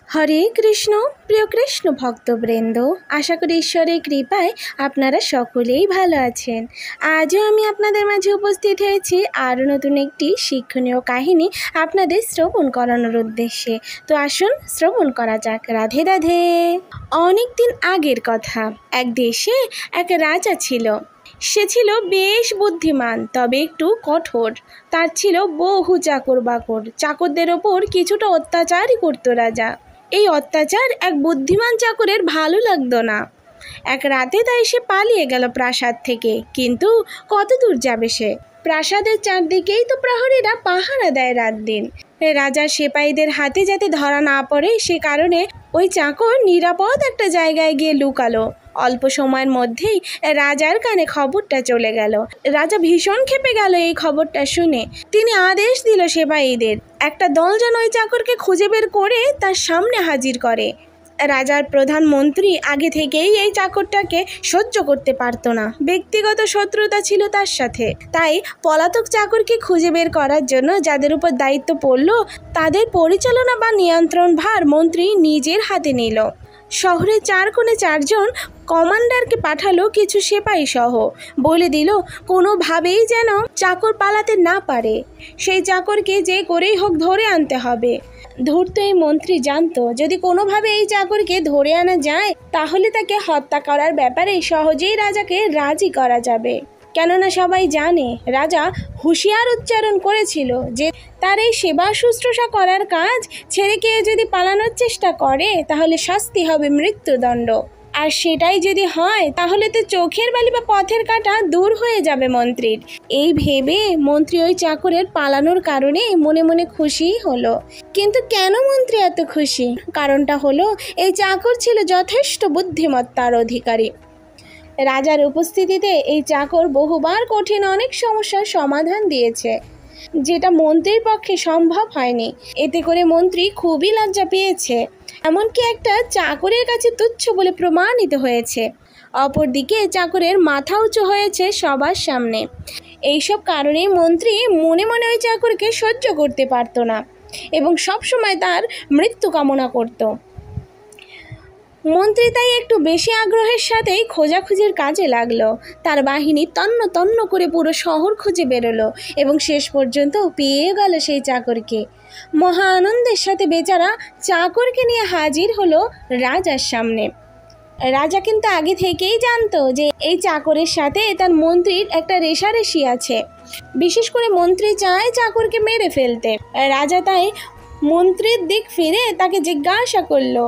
হরে কৃষ্ণ। প্রিয় কৃষ্ণ ভক্তবৃন্দ, আশা করি ঈশ্বরের কৃপায় আপনারা সকলেই ভালো আছেন। আজও আমি আপনাদের মাঝে উপস্থিত হয়েছি আরও নতুন একটি শিক্ষণীয় কাহিনী আপনাদের শ্রবণ করানোর উদ্দেশ্যে। তো আসুন শ্রবণ করা যাক। রাধে রাধে। অনেক দিন আগের কথা, এক দেশে এক রাজা ছিল। সে ছিল বেশ বুদ্ধিমান, তবে একটু কঠোর। তার ছিল বহু চাকর বাকর। চাকরদের ওপর কিছুটা অত্যাচারই করতো রাজা। এই অত্যাচার এক বুদ্ধিমান চাকরের ভালো লাগতো না। এক রাতে তাই সে পালিয়ে গেল প্রাসাদ থেকে। কিন্তু কত দূর যাবে সে? প্রাসাদের চারদিকেই তো প্রহরীরা পাহারা দেয় রাত দিন। রাজার সিপাহীদের হাতে যাতে ধরা না পড়ে সে কারণে ওই চাকর নিরাপদ একটা জায়গায় গিয়ে লুকালো। অল্প সময়ের মধ্যেই রাজার কানে খবরটা চলে গেল। রাজা ভীষণ ক্ষেপে গেল এই খবরটা শুনে। তিনি আদেশ দিল সিপাহীদের একটা দল যেন ওই চাকরকে খুঁজে বের করে তার সামনে হাজির করে। রাজার প্রধানমন্ত্রী আগে থেকেই এই চাকরটাকে সহ্য করতে পারতো না। ব্যক্তিগত শত্রুতা ছিল তার সাথে। তাই পলাতক চাকরকে খুঁজে বের করার জন্য যাদের উপর দায়িত্ব পড়ল তাদের পরিচালনা বা নিয়ন্ত্রণ ভার মন্ত্রী নিজের হাতে নিল। শহরের চার কোণে চারজন কমান্ডারকে পাঠালো কিছু সিপাহী সহ। বলে দিল কোনোভাবেই যেন চাকর পালাতে না পারে। সেই চাকরকে যে করেই হোক ধরে আনতে হবে। ধূর্ত এই মন্ত্রী জানতো যদি কোনোভাবে এই চাকরকে ধরে আনা যায় তাহলে তাকে হত্যা করার ব্যাপারে সহজেই রাজাকে রাজি করা যাবে। কেননা সবাই জানে রাজা হুঁশিয়ার উচ্চারণ করেছিল যে তার এই সেবা শুশ্রূষা করার কাজ ছেড়ে কেউ যদি পালানোর চেষ্টা করে তাহলে শাস্তি হবে মৃত্যুদণ্ড। আর সেটাই যদি হয় তাহলে তো চোখের বালি বা পথের কাঁটা দূর হয়ে যাবে মন্ত্রীর। এই ভেবে মন্ত্রী ওই চাকরের পালানোর কারণে মনে মনে খুশি হলো। কিন্তু কেন মন্ত্রী এত খুশি? কারণটা হলো এই চাকর ছিল যথেষ্ট বুদ্ধিমত্তার অধিকারী। রাজার উপস্থিতিতে এই চাকর বহুবার কঠিন অনেক সমস্যার সমাধান দিয়েছে, যেটা মন্ত্রীর পক্ষে সম্ভব হয়নি। এতে করে মন্ত্রী খুবই লজ্জা পেয়েছে, এমনকি একটা চাকরের কাছে তুচ্ছ বলে প্রমাণিত হয়েছে। অপরদিকে চাকরের মাথা উঁচু হয়েছে সবার সামনে। এইসব কারণে মন্ত্রী মনে মনে ওই চাকরকে সহ্য করতে পারত না এবং সবসময় তার মৃত্যু কামনা করত। মন্ত্রী তাই একটু বেশি আগ্রহের সাথেই খোঁজাখুঁজির কাজে লাগলো। তার বাহিনী তন্ন তন্ন করে পুরো শহর খুঁজে বেরোলো এবং শেষ পর্যন্ত পেয়ে গেল সেই চাকরকে। মহা আনন্দের সাথে বেচারা চাকরকে নিয়ে হাজির হলো রাজার সামনে। রাজা কিন্তু আগে থেকেই জানতো যে এই চাকরের সাথে তার মন্ত্রীর একটা রেষারেষি আছে। বিশেষ করে মন্ত্রী চায় চাকরকে মেরে ফেলতে। রাজা তাই মন্ত্রীর দিক ফিরে তাকে জিজ্ঞাসা করলো,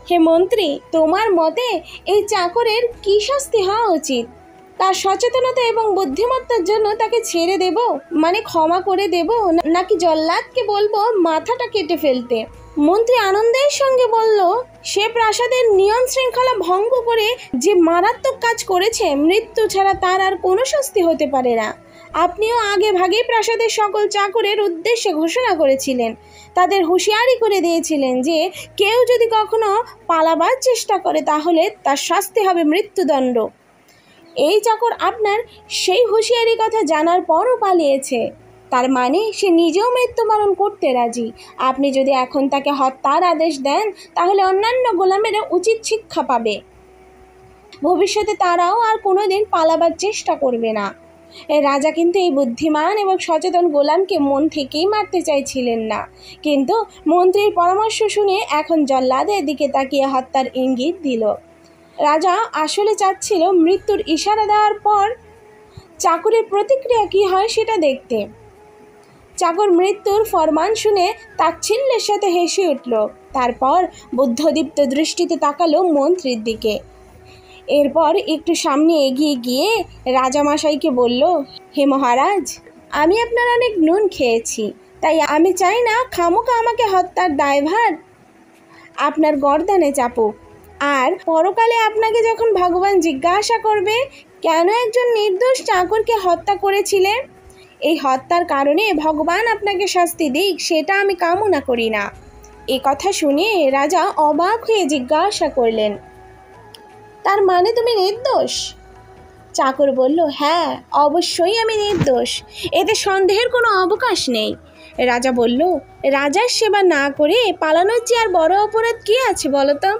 হে মন্ত্রী, তোমার মতে এই চাকরের কি শাস্তি হওয়া উচিত? তার সচেতনতা এবং বুদ্ধিমত্তার জন্য তাকে ছেড়ে দেব, মানে ক্ষমা করে দেব, নাকি জল্লাদকে বলবো মাথাটা কেটে ফেলতে? মন্ত্রী আনন্দের সঙ্গে বলল, সে প্রাসাদের নিয়ম শৃঙ্খলা ভঙ্গ করে যে মারাত্মক কাজ করেছে, মৃত্যু ছাড়া তার আর কোনো শাস্তি হতে পারে না। আপনিও আগে ভাগেই প্রাসাদের সকল চাকরের উদ্দেশ্যে ঘোষণা করেছিলেন, তাদের হুঁশিয়ারি করে দিয়েছিলেন যে কেউ যদি কখনো পালাবার চেষ্টা করে তাহলে তার শাস্তি হবে মৃত্যুদণ্ড। এই চাকর আপনার সেই হুঁশিয়ারি কথা জানার পরও পালিয়েছে, তার মানে সে নিজেও মৃত্যুবরণ করতে রাজি। আপনি যদি এখন তাকে হত্যার আদেশ দেন তাহলে অন্যান্য গোলামেরা উচিত শিক্ষা পাবে। ভবিষ্যতে তারাও আর কোনোদিন পালাবার চেষ্টা করবে না। রাজা কিন্তু এই বুদ্ধিমান এবং সচেতন গোলামকে মন থেকেই মারতে চাইছিলেন না, কিন্তু মন্ত্রীর পরামর্শ শুনে এখন জল্লাদের দিকে তাকিয়ে হত্যার ইঙ্গিত দিল। রাজা আসলে চাচ্ছিল মৃত্যুর ইশারা দেওয়ার পর চাকরের প্রতিক্রিয়া কী হয় সেটা দেখতে। চাকর মৃত্যুর ফরমান শুনে তাচ্ছিল্যের সাথে হেসে উঠল। তারপর বুদ্ধদীপ্ত দৃষ্টিতে তাকালো মন্ত্রীর দিকে। এরপর একটু সামনে এগিয়ে গিয়ে রাজামশাইকে বলল, হে মহারাজ, আমি আপনার অনেক নুন খেয়েছি, তাই আমি চাই না খামোকা আমাকে হত্যার দায়ভার আপনার গর্দানে চাপুক। আর পরকালে আপনাকে যখন ভগবান জিজ্ঞাসা করবে কেন একজন নির্দোষ চাকরকে হত্যা করেছিলেন, এই হত্যার কারণে ভগবান আপনাকে শাস্তি দিক, সেটা আমি কামনা করি না। এ কথা শুনে রাজা অবাক হয়ে জিজ্ঞাসা করলেন, তার মানে তুমি নির্দোষ? চাকর বলল, হ্যাঁ, অবশ্যই আমি নির্দোষ, এতে সন্দেহের কোনো অবকাশ নেই। রাজা বলল, রাজার সেবা না করে পালানোর চেয়ে আর বড় অপরাধ কি আছে বলো তো?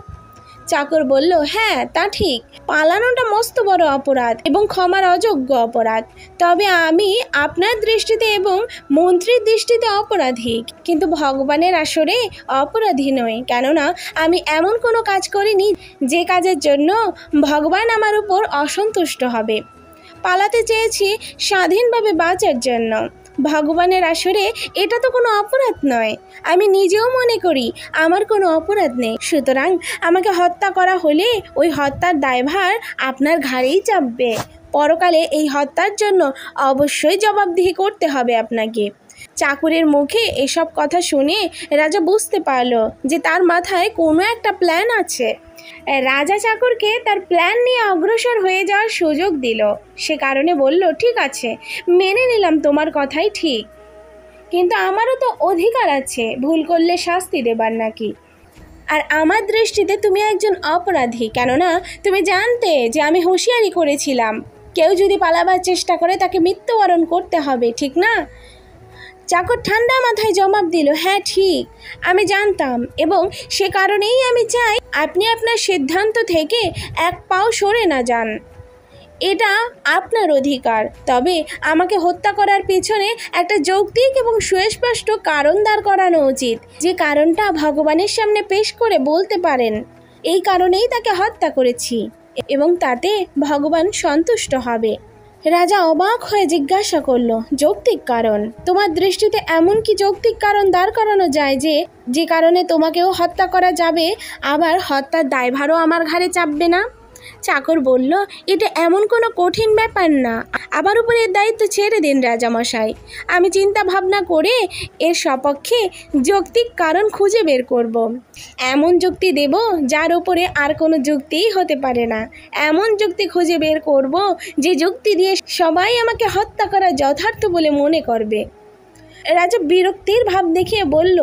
চাকর বলল, হ্যাঁ তা ঠিক, পালানোটা মস্ত বড় অপরাধ এবং ক্ষমার অযোগ্য অপরাধ। তবে আমি আপনার দৃষ্টিতে এবং মন্ত্রীর দৃষ্টিতে অপরাধী, কিন্তু ভগবানের আসরে অপরাধী নই, কেননা আমি এমন কোনো কাজ করিনি যে কাজের জন্য ভগবান আমার উপর অসন্তুষ্ট হবে। পালাতে চেয়েছি স্বাধীনভাবে বাঁচার জন্য। ভগবানের আসরে এটা তো কোনো অপরাধ নয়। আমি নিজেও মনে করি আমার কোনো অপরাধ নেই, সুতরাং আমাকে হত্যা করা হলে ওই হত্যার দায়ভার আপনার ঘাড়েই চাপবে। পরকালে এই হত্যার জন্য অবশ্যই জবাবদিহি করতে হবে আপনাকে। চাকরের মুখে এসব কথা শুনে রাজা বুঝতে পারল যে তার মাথায় কোনো একটা প্ল্যান আছে। রাজা চাকরকে তার প্ল্যান নিয়ে অগ্রসর হয়ে যাওয়ার সুযোগ দিল। সে কারণে বলল, ঠিক আছে, মেনে নিলাম তোমার কথাই ঠিক, কিন্তু আমারও তো অধিকার আছে ভুল করলে শাস্তি দেবার নাকি। আর আমার দৃষ্টিতে তুমি একজন অপরাধী, কেননা তুমি জানতে যে আমি হুঁশিয়ারি করেছিলাম কেউ যদি পালাবার চেষ্টা করে তাকে মৃত্যুবরণ করতে হবে, ঠিক না? চাকর ঠান্ডা মাথায় জবাব দিল, হ্যাঁ ঠিক, আমি জানতাম, এবং সে কারণেই আমি চাই আপনি আপনার সিদ্ধান্ত থেকে এক পাও সরে না যান। এটা আপনার অধিকার, তবে আমাকে হত্যা করার পিছনে একটা যৌক্তিক এবং সুস্পষ্ট কারণ দাঁড় করানো উচিত, যে কারণটা ভগবানের সামনে পেশ করে বলতে পারেন এই কারণেই তাকে হত্যা করেছি এবং তাতে ভগবান সন্তুষ্ট হবে। রাজা অবাক হয়ে জিজ্ঞাসা করলো, যৌক্তিক কারণ? তোমার দৃষ্টিতে এমন কি যৌক্তিক কারণ দাঁড় করানো যায় যে কারণে তোমাকেও হত্যা করা যাবে, আবার হত্যার দায়ভারও আমার ঘাড়ে চাপবে না? চাকর বলল, এটা এমন কোনো কঠিন ব্যাপার না, আবার উপরে এর দায়িত্ব ছেড়ে দিন রাজামশাই। আমি চিন্তা ভাবনা করে এর সপক্ষে যৌক্তিক কারণ খুঁজে বের করব। এমন যুক্তি দেব যার উপরে আর কোনো যুক্তিই হতে পারে না। এমন যুক্তি খুঁজে বের করব যে যুক্তি দিয়ে সবাই আমাকে হত্যা করা যথার্থ বলে মনে করবে। রাজা বিরক্তির ভাব দেখিয়ে বলল,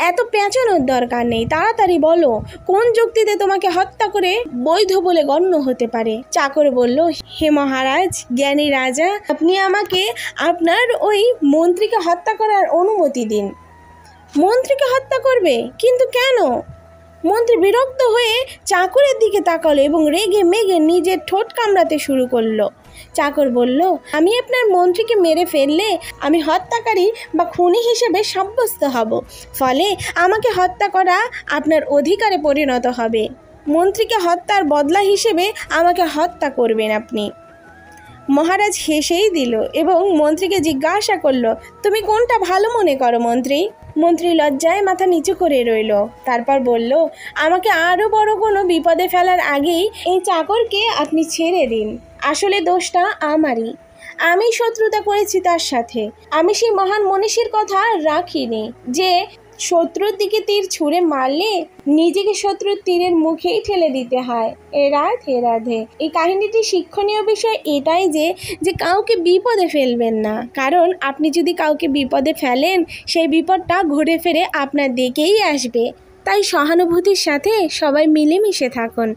এত পেঁচানোর দরকার নেই, তাড়াতাড়ি বলো কোন যুক্তিতে তোমাকে হত্যা করে বৈধ বলে গণ্য হতে পারে। চাকর বলল, হে মহারাজ, জ্ঞানী রাজা, আপনি আমাকে আপনার ওই মন্ত্রীকে হত্যা করার অনুমতি দিন। মন্ত্রীকে হত্যা করবে? কিন্তু কেন? মন্ত্রী বিরক্ত হয়ে চাকরের দিকে তাকালো এবং রেগে মেগে নিজের ঠোঁট কামড়াতে শুরু করলো। চাকর বলল, আমি আপনার মন্ত্রীকে মেরে ফেললে আমি হত্যাকারী বা খুনি হিসেবে সাব্যস্ত হব, ফলে আমাকে হত্যা করা আপনার অধিকারে পরিণত হবে। মন্ত্রীকে হত্যার বদলা হিসেবে আমাকে হত্যা করবেন আপনি। মহারাজ হেসেই দিল এবং মন্ত্রীকে জিজ্ঞাসা করলো, তুমি কোনটা ভালো মনে করো মন্ত্রী? মন্ত্রী লজ্জায় মাথা নিচু করে রইল। তারপর বলল, আমাকে আরও বড় কোনো বিপদে ফেলার আগেই এই চাকরকে আপনি ছেড়ে দিন। আসলে দোষটা আমারই, আমি শত্রুতা করেছি তার সাথে। আমি সেই মহান মনীষীর কথা রাখিনি যে শত্রুর দিকে তীর ছুঁড়ে মারলে নিজেকে শত্রুর তীরের মুখেই ঠেলে দিতে হয়। রাধে রাধে। এই কাহিনীটি শিক্ষণীয় বিষয় এটাই যে কাউকে বিপদে ফেলবেন না, কারণ আপনি যদি কাউকে বিপদে ফেলেন সেই বিপদটা ঘুরে ফিরে আপনার দিকেই আসবে। তাই সহানুভূতির সাথে সবাই মিলেমিশে থাকুন।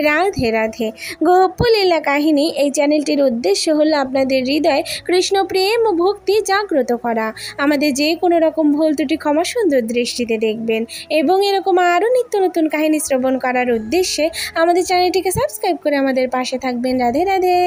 রাধে রাধে। গোপলীলা কাহিনী এই চ্যানেলটির উদ্দেশ্য হলো আপনাদের হৃদয় কৃষ্ণ প্রেম ও ভক্তি জাগ্রত করা। আমাদের যে কোনো রকম ভুল ত্রুটি ক্ষমা সুন্দর দৃষ্টিতে দেখবেন এবং এরকম আরও নিত্য নতুন কাহিনী শ্রবণ করার উদ্দেশ্যে আমাদের চ্যানেলটিকে সাবস্ক্রাইব করে আমাদের পাশে থাকবেন। রাধে রাধে।